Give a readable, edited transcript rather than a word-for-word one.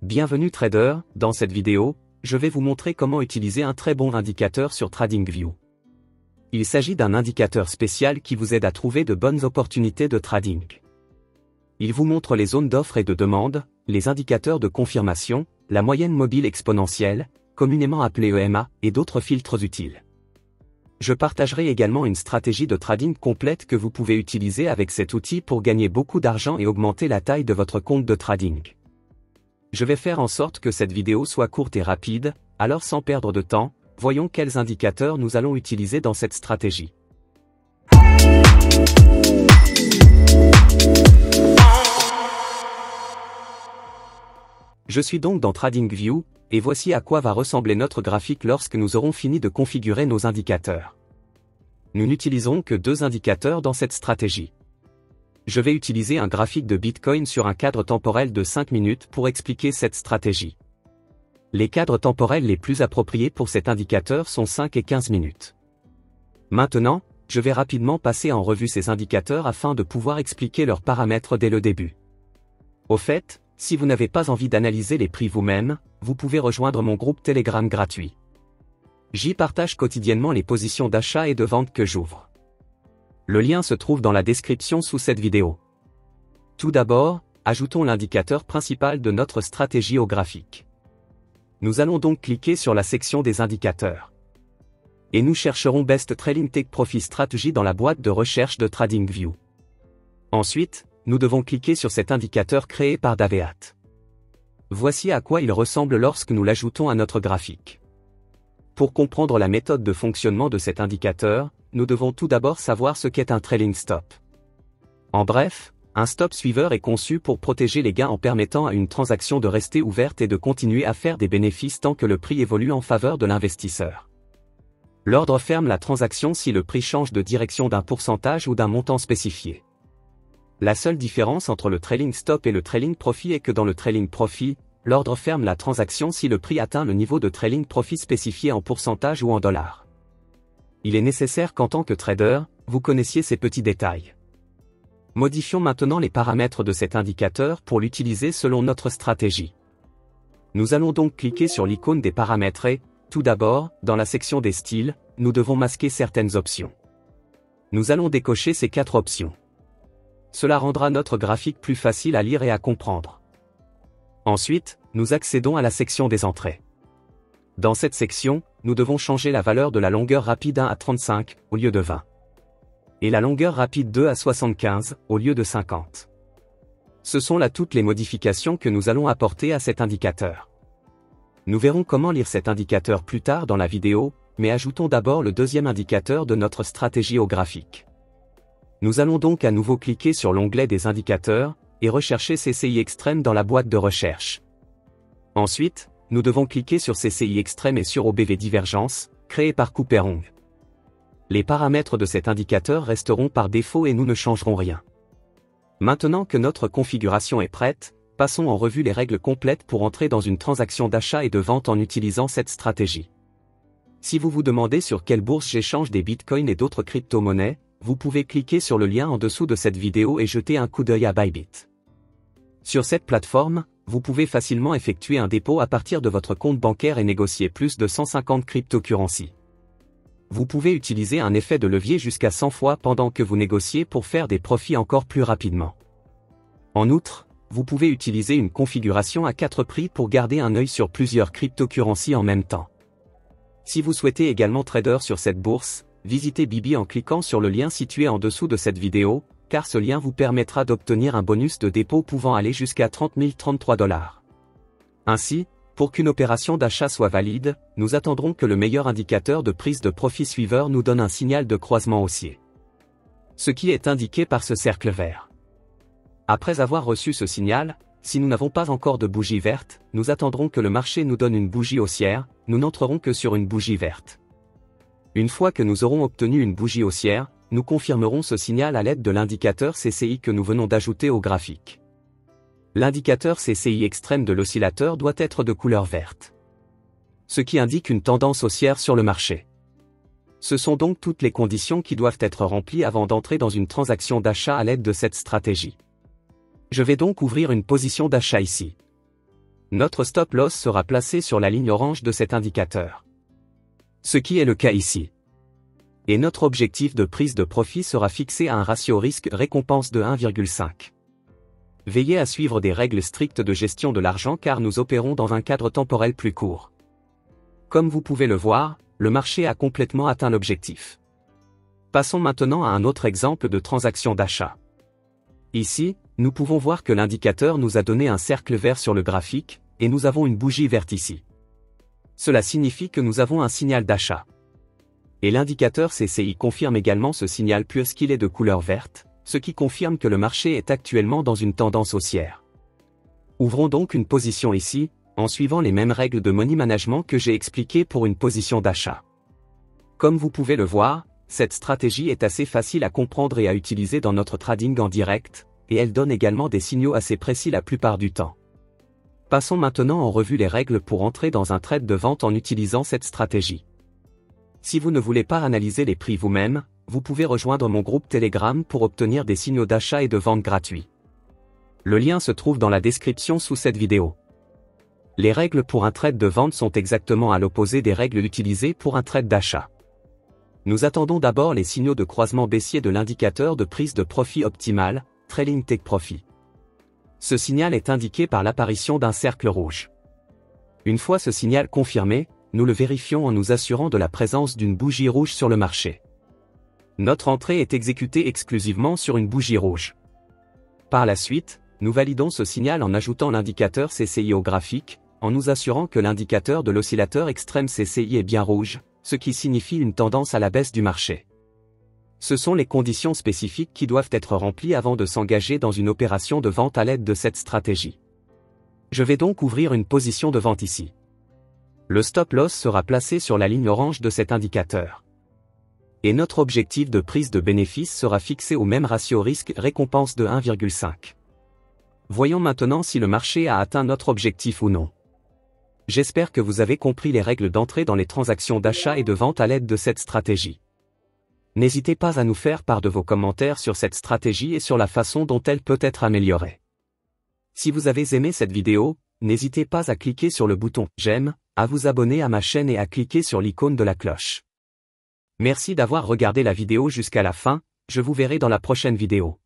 Bienvenue trader, dans cette vidéo, je vais vous montrer comment utiliser un très bon indicateur sur TradingView. Il s'agit d'un indicateur spécial qui vous aide à trouver de bonnes opportunités de trading. Il vous montre les zones d'offre et de demande, les indicateurs de confirmation, la moyenne mobile exponentielle, communément appelée EMA, et d'autres filtres utiles. Je partagerai également une stratégie de trading complète que vous pouvez utiliser avec cet outil pour gagner beaucoup d'argent et augmenter la taille de votre compte de trading. Je vais faire en sorte que cette vidéo soit courte et rapide, alors sans perdre de temps, voyons quels indicateurs nous allons utiliser dans cette stratégie. Je suis donc dans TradingView, et voici à quoi va ressembler notre graphique lorsque nous aurons fini de configurer nos indicateurs. Nous n'utilisons que deux indicateurs dans cette stratégie. Je vais utiliser un graphique de Bitcoin sur un cadre temporel de 5 minutes pour expliquer cette stratégie. Les cadres temporels les plus appropriés pour cet indicateur sont 5 et 15 minutes. Maintenant, je vais rapidement passer en revue ces indicateurs afin de pouvoir expliquer leurs paramètres dès le début. Au fait, si vous n'avez pas envie d'analyser les prix vous-même, vous pouvez rejoindre mon groupe Telegram gratuit. J'y partage quotidiennement les positions d'achat et de vente que j'ouvre. Le lien se trouve dans la description sous cette vidéo. Tout d'abord, ajoutons l'indicateur principal de notre stratégie au graphique. Nous allons donc cliquer sur la section des indicateurs. Et nous chercherons Best Trailing Take Profit Strategy dans la boîte de recherche de TradingView. Ensuite, nous devons cliquer sur cet indicateur créé par Daveat. Voici à quoi il ressemble lorsque nous l'ajoutons à notre graphique. Pour comprendre la méthode de fonctionnement de cet indicateur, nous devons tout d'abord savoir ce qu'est un trailing stop. En bref, un stop suiveur est conçu pour protéger les gains en permettant à une transaction de rester ouverte et de continuer à faire des bénéfices tant que le prix évolue en faveur de l'investisseur. L'ordre ferme la transaction si le prix change de direction d'un pourcentage ou d'un montant spécifié. La seule différence entre le trailing stop et le trailing profit est que dans le trailing profit, l'ordre ferme la transaction si le prix atteint le niveau de trailing profit spécifié en pourcentage ou en dollars. Il est nécessaire qu'en tant que trader, vous connaissiez ces petits détails. Modifions maintenant les paramètres de cet indicateur pour l'utiliser selon notre stratégie. Nous allons donc cliquer sur l'icône des paramètres et, tout d'abord, dans la section des styles, nous devons masquer certaines options. Nous allons décocher ces 4 options. Cela rendra notre graphique plus facile à lire et à comprendre. Ensuite, nous accédons à la section des entrées. Dans cette section, nous devons changer la valeur de la longueur rapide 1 à 35, au lieu de 20. Et la longueur rapide 2 à 75, au lieu de 50. Ce sont là toutes les modifications que nous allons apporter à cet indicateur. Nous verrons comment lire cet indicateur plus tard dans la vidéo, mais ajoutons d'abord le deuxième indicateur de notre stratégie au graphique. Nous allons donc à nouveau cliquer sur l'onglet des indicateurs, et rechercher CCI Extreme dans la boîte de recherche. Ensuite, nous devons cliquer sur CCI Extreme et sur OBV Divergence, créé par Couperong. Les paramètres de cet indicateur resteront par défaut et nous ne changerons rien. Maintenant que notre configuration est prête, passons en revue les règles complètes pour entrer dans une transaction d'achat et de vente en utilisant cette stratégie. Si vous vous demandez sur quelle bourse j'échange des bitcoins et d'autres crypto-monnaies, vous pouvez cliquer sur le lien en dessous de cette vidéo et jeter un coup d'œil à Bybit. Sur cette plateforme, vous pouvez facilement effectuer un dépôt à partir de votre compte bancaire et négocier plus de 150 cryptocurrencies. Vous pouvez utiliser un effet de levier jusqu'à 100 fois pendant que vous négociez pour faire des profits encore plus rapidement. En outre, vous pouvez utiliser une configuration à 4 prix pour garder un œil sur plusieurs cryptocurrencies en même temps. Si vous souhaitez également trader sur cette bourse, visitez Bybit en cliquant sur le lien situé en dessous de cette vidéo, car ce lien vous permettra d'obtenir un bonus de dépôt pouvant aller jusqu'à 30 033 $. Ainsi, pour qu'une opération d'achat soit valide, nous attendrons que le meilleur indicateur de prise de profit suiveur nous donne un signal de croisement haussier. Ce qui est indiqué par ce cercle vert. Après avoir reçu ce signal, si nous n'avons pas encore de bougie verte, nous attendrons que le marché nous donne une bougie haussière, nous n'entrerons que sur une bougie verte. Une fois que nous aurons obtenu une bougie haussière, nous confirmerons ce signal à l'aide de l'indicateur CCI que nous venons d'ajouter au graphique. L'indicateur CCI extrême de l'oscillateur doit être de couleur verte. Ce qui indique une tendance haussière sur le marché. Ce sont donc toutes les conditions qui doivent être remplies avant d'entrer dans une transaction d'achat à l'aide de cette stratégie. Je vais donc ouvrir une position d'achat ici. Notre stop loss sera placé sur la ligne orange de cet indicateur. Ce qui est le cas ici. Et notre objectif de prise de profit sera fixé à un ratio risque-récompense de 1,5. Veillez à suivre des règles strictes de gestion de l'argent car nous opérons dans un cadre temporel plus court. Comme vous pouvez le voir, le marché a complètement atteint l'objectif. Passons maintenant à un autre exemple de transaction d'achat. Ici, nous pouvons voir que l'indicateur nous a donné un cercle vert sur le graphique, et nous avons une bougie verte ici. Cela signifie que nous avons un signal d'achat. Et l'indicateur CCI confirme également ce signal puisqu'il est de couleur verte, ce qui confirme que le marché est actuellement dans une tendance haussière. Ouvrons donc une position ici, en suivant les mêmes règles de money management que j'ai expliquées pour une position d'achat. Comme vous pouvez le voir, cette stratégie est assez facile à comprendre et à utiliser dans notre trading en direct, et elle donne également des signaux assez précis la plupart du temps. Passons maintenant en revue les règles pour entrer dans un trade de vente en utilisant cette stratégie. Si vous ne voulez pas analyser les prix vous-même, vous pouvez rejoindre mon groupe Telegram pour obtenir des signaux d'achat et de vente gratuits. Le lien se trouve dans la description sous cette vidéo. Les règles pour un trade de vente sont exactement à l'opposé des règles utilisées pour un trade d'achat. Nous attendons d'abord les signaux de croisement baissier de l'indicateur de prise de profit optimal, Trailing Take Profit. Ce signal est indiqué par l'apparition d'un cercle rouge. Une fois ce signal confirmé, nous le vérifions en nous assurant de la présence d'une bougie rouge sur le marché. Notre entrée est exécutée exclusivement sur une bougie rouge. Par la suite, nous validons ce signal en ajoutant l'indicateur CCI au graphique, en nous assurant que l'indicateur de l'oscillateur extrême CCI est bien rouge, ce qui signifie une tendance à la baisse du marché. Ce sont les conditions spécifiques qui doivent être remplies avant de s'engager dans une opération de vente à l'aide de cette stratégie. Je vais donc ouvrir une position de vente ici. Le stop loss sera placé sur la ligne orange de cet indicateur. Et notre objectif de prise de bénéfice sera fixé au même ratio risque-récompense de 1,5. Voyons maintenant si le marché a atteint notre objectif ou non. J'espère que vous avez compris les règles d'entrée dans les transactions d'achat et de vente à l'aide de cette stratégie. N'hésitez pas à nous faire part de vos commentaires sur cette stratégie et sur la façon dont elle peut être améliorée. Si vous avez aimé cette vidéo, n'hésitez pas à cliquer sur le bouton « J'aime », à vous abonner à ma chaîne et à cliquer sur l'icône de la cloche. Merci d'avoir regardé la vidéo jusqu'à la fin, je vous verrai dans la prochaine vidéo.